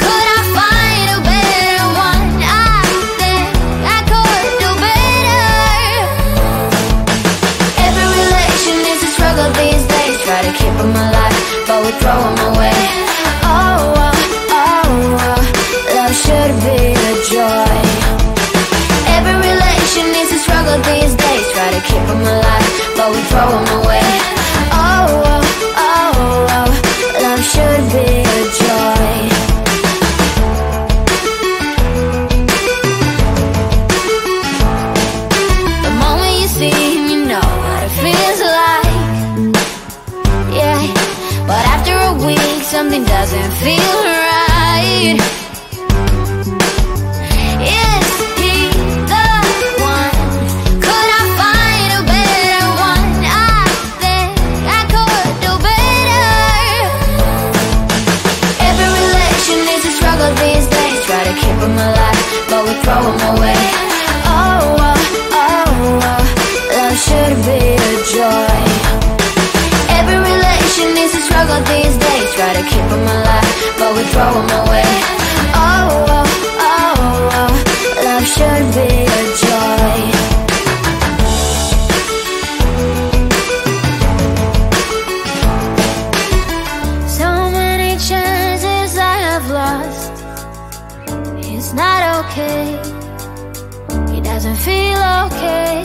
Could I find a better one? I think something doesn't feel right. Is he the one? Could I find a better one? I think I could do better. Every relation is a struggle these days. Try to keep them alive, but we throw them away. Oh, oh, oh, oh, love should be a joy. Every relation is a struggle these days. Try to keep them alive, but we throw them away. Oh, oh, oh, oh, love should be a joy. So many chances I have lost. It's not okay. It doesn't feel okay.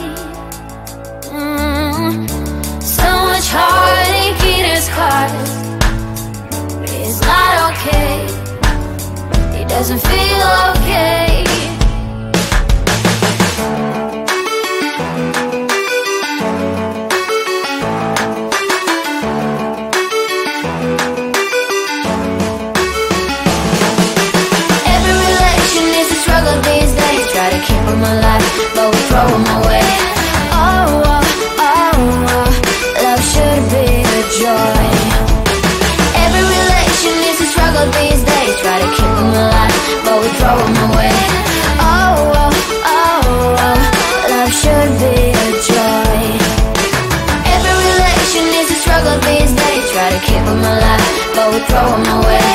So much heartache in his heart. It's not okay. It doesn't feel okay. Every relation is a struggle these days. Try to keep them alive, but we throw them away. Oh, oh, oh, oh, love should be a joy. Every relation is a struggle these days. Try to keep them alive, but we throw them away. Oh, oh, oh, oh, love should be a joy. Every relation is a struggle these days. Try to keep them alive, but we throw them away.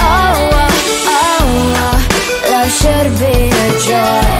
Oh, oh, oh, oh, love should be a joy.